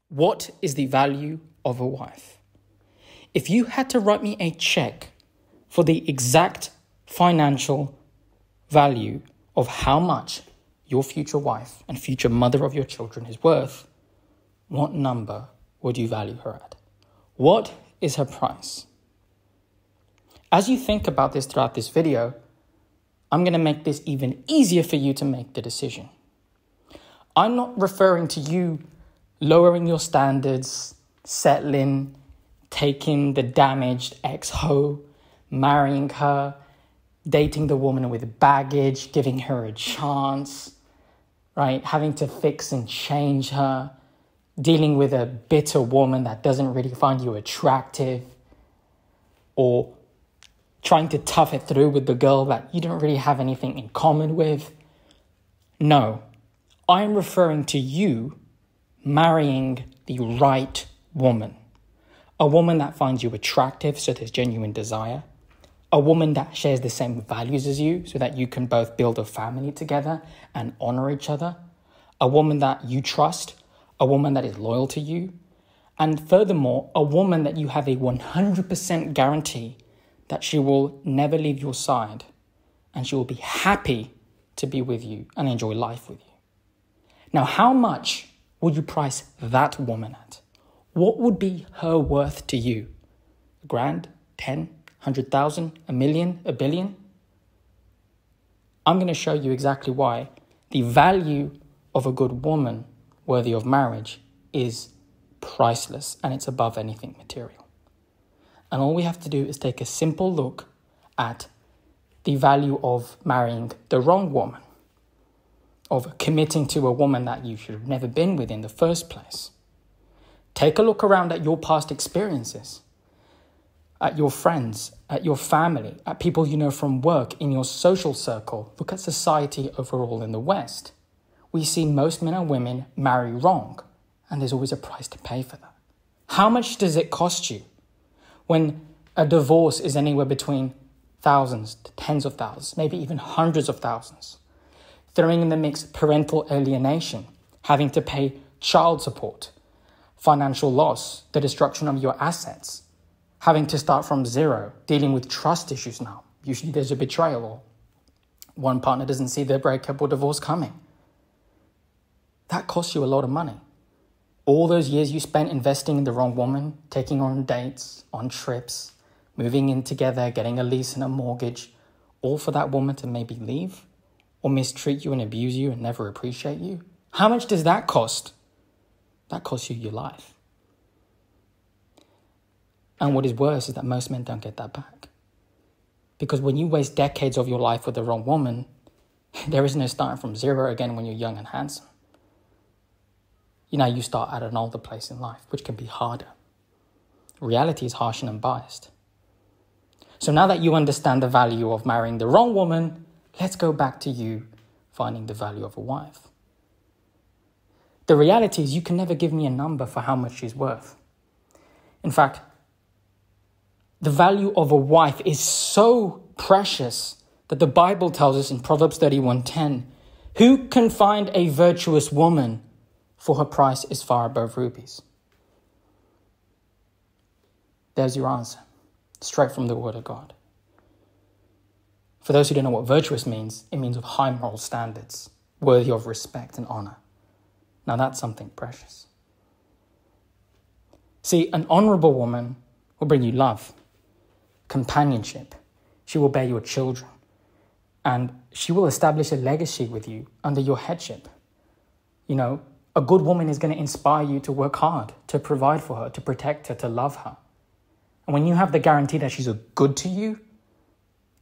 What is the value of a wife? If you had to write me a check for the exact financial value of how much your future wife and future mother of your children is worth, what number would you value her at? What is her price? As you think about this throughout this video, I'm going to make this even easier for you to make the decision. I'm not referring to you lowering your standards, settling, taking the damaged ex-hoe, marrying her, dating the woman with baggage, giving her a chance, right? Having to fix and change her, dealing with a bitter woman that doesn't really find you attractive, or trying to tough it through with the girl that you don't really have anything in common with. No, I'm referring to you marrying the right woman. A woman that finds you attractive, so there's genuine desire. A woman that shares the same values as you, so that you can both build a family together and honor each other. A woman that you trust. A woman that is loyal to you. And furthermore, a woman that you have a 100% guarantee that she will never leave your side and she will be happy to be with you and enjoy life with you. Now, how much would you price that woman at? What would be her worth to you? $1,000, 10, 100,000, a million, a billion? I'm going to show you exactly why the value of a good woman worthy of marriage is priceless and it's above anything material. And all we have to do is take a simple look at the value of marrying the wrong woman, of committing to a woman that you should have never been with in the first place. Take a look around at your past experiences, at your friends, at your family, at people you know from work, in your social circle. Look at society overall in the West. We see most men and women marry wrong, and there's always a price to pay for that. How much does it cost you when a divorce is anywhere between thousands to tens of thousands, maybe even hundreds of thousands? Throwing in the mix parental alienation, having to pay child support, financial loss, the destruction of your assets, having to start from zero, dealing with trust issues now. Usually there's a betrayal or one partner doesn't see their breakup or divorce coming. That costs you a lot of money. All those years you spent investing in the wrong woman, taking on dates, on trips, moving in together, getting a lease and a mortgage, all for that woman to maybe leave or mistreat you and abuse you and never appreciate you. How much does that cost? That costs you your life. And what is worse is that most men don't get that back. Because when you waste decades of your life with the wrong woman, there is no starting from zero again when you're young and handsome. You start at an older place in life, which can be harder. Reality is harsh and unbiased. So now that you understand the value of marrying the wrong woman, let's go back to you finding the value of a wife. The reality is you can never give me a number for how much she's worth. In fact, the value of a wife is so precious that the Bible tells us in Proverbs 31:10, who can find a virtuous woman? For her price is far above rubies. There's your answer, straight from the Word of God. For those who don't know what virtuous means, it means of high moral standards, worthy of respect and honor. Now that's something precious. See, an honorable woman will bring you love, companionship. She will bear your children, and she will establish a legacy with you under your headship. A good woman is going to inspire you to work hard, to provide for her, to protect her, to love her. And when you have the guarantee that she's good to you,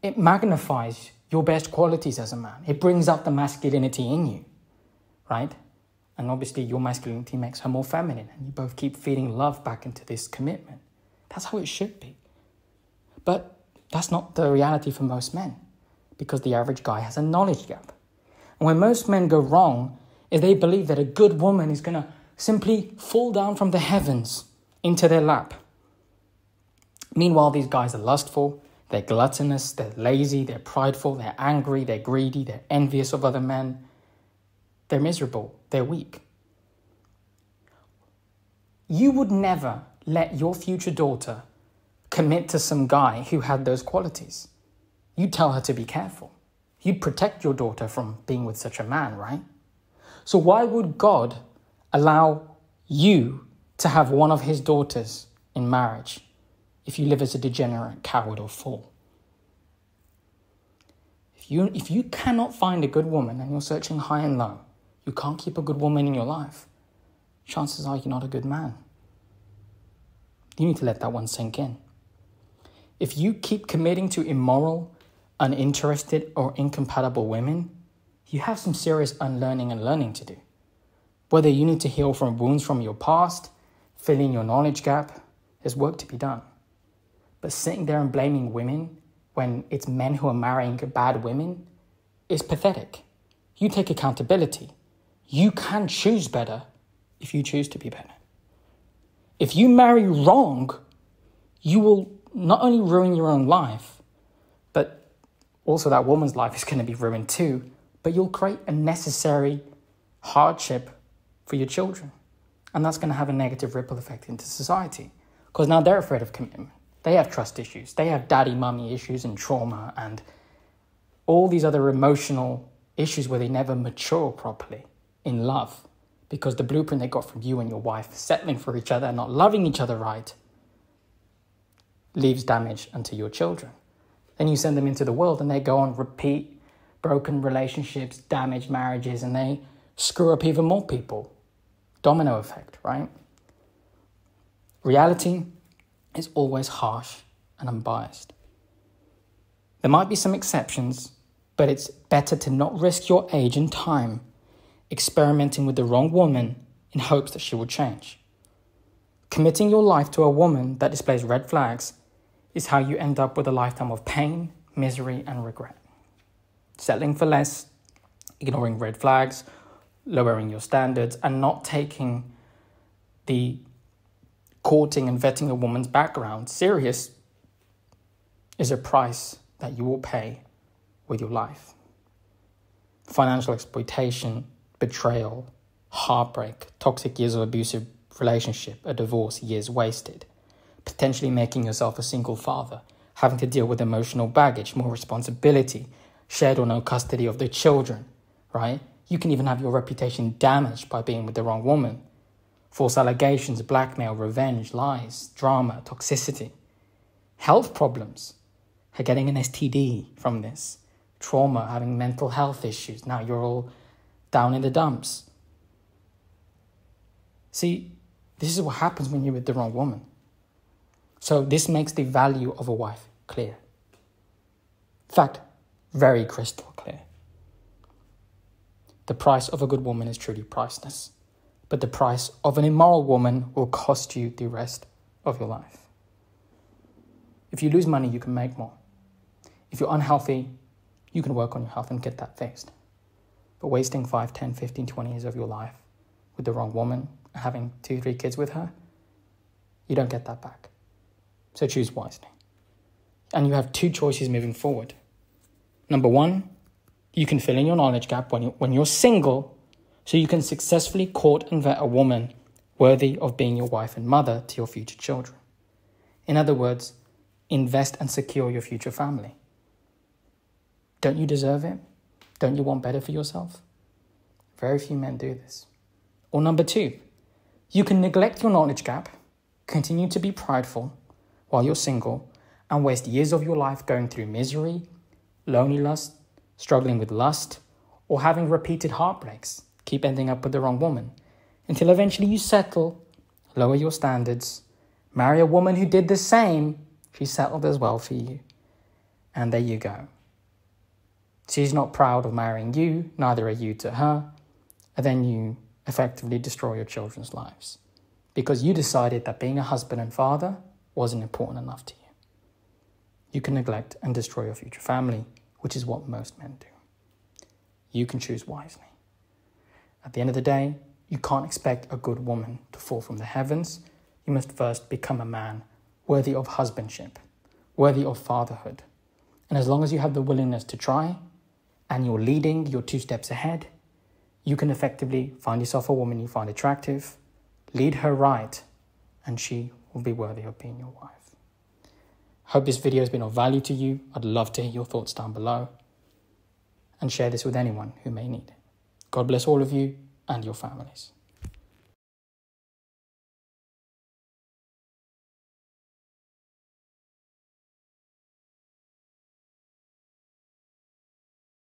it magnifies your best qualities as a man. It brings out the masculinity in you, right? And obviously your masculinity makes her more feminine, and you both keep feeding love back into this commitment. That's how it should be. But that's not the reality for most men, because the average guy has a knowledge gap. And when most men go wrong, is they believe that a good woman is going to simply fall down from the heavens into their lap. Meanwhile, these guys are lustful, they're gluttonous, they're lazy, they're prideful, they're angry, they're greedy, they're envious of other men. They're miserable, they're weak. You would never let your future daughter commit to some guy who had those qualities. You'd tell her to be careful. You'd protect your daughter from being with such a man, right? So why would God allow you to have one of his daughters in marriage if you live as a degenerate, coward, or fool? If you cannot find a good woman and you're searching high and low, you can't keep a good woman in your life, chances are you're not a good man. You need to let that one sink in. If you keep committing to immoral, uninterested, or incompatible women, you have some serious unlearning and learning to do. Whether you need to heal from wounds from your past, fill in your knowledge gap, there's work to be done. But sitting there and blaming women when it's men who are marrying bad women is pathetic. You take accountability. You can choose better if you choose to be better. If you marry wrong, you will not only ruin your own life, but also that woman's life is going to be ruined too, but you'll create unnecessary hardship for your children. And that's going to have a negative ripple effect into society because now they're afraid of commitment. They have trust issues. They have daddy-mummy issues and trauma and all these other emotional issues where they never mature properly in love because the blueprint they got from you and your wife settling for each other and not loving each other right leaves damage unto your children. Then you send them into the world and they go on repeat broken relationships, damaged marriages, and they screw up even more people. Domino effect, right? Reality is always harsh and unbiased. There might be some exceptions, but it's better to not risk your age and time experimenting with the wrong woman in hopes that she will change. Committing your life to a woman that displays red flags is how you end up with a lifetime of pain, misery, and regret. Settling for less, ignoring red flags, lowering your standards, and not taking the courting and vetting a woman's background serious is a price that you will pay with your life. Financial exploitation, betrayal, heartbreak, toxic years of abusive relationship, a divorce, years wasted, potentially making yourself a single father, having to deal with emotional baggage, more responsibility, shared or no custody of the children, right? You can even have your reputation damaged by being with the wrong woman. False allegations, blackmail, revenge, lies, drama, toxicity, health problems, getting an STD from this, trauma, having mental health issues. Now you're all down in the dumps. See, this is what happens when you're with the wrong woman. So this makes the value of a wife clear. In fact, very crystal clear. The price of a good woman is truly priceless, but the price of an immoral woman will cost you the rest of your life. If you lose money, you can make more. If you're unhealthy, you can work on your health and get that fixed. But wasting 5, 10, 15, 20 years of your life with the wrong woman, having 2, 3 kids with her, you don't get that back. So choose wisely. And you have 2 choices moving forward. Number 1, you can fill in your knowledge gap when you're single so you can successfully court and vet a woman worthy of being your wife and mother to your future children. In other words, invest and secure your future family. Don't you deserve it? Don't you want better for yourself? Very few men do this. Or number 2, you can neglect your knowledge gap, continue to be prideful while you're single, and waste years of your life going through misery, loneliness, struggling with lust, or having repeated heartbreaks, keep ending up with the wrong woman, until eventually you settle, lower your standards, marry a woman who did the same, she settled as well for you, and there you go. She's not proud of marrying you, neither are you to her, and then you effectively destroy your children's lives because you decided that being a husband and father wasn't important enough to you. You can neglect and destroy your future family, which is what most men do. You can choose wisely. At the end of the day, you can't expect a good woman to fall from the heavens. You must first become a man worthy of husbandship, worthy of fatherhood. And as long as you have the willingness to try and you're leading, you're 2 steps ahead, you can effectively find yourself a woman you find attractive, lead her right, and she will be worthy of being your wife. Hope this video has been of value to you. I'd love to hear your thoughts down below, and share this with anyone who may need it. God bless all of you and your families.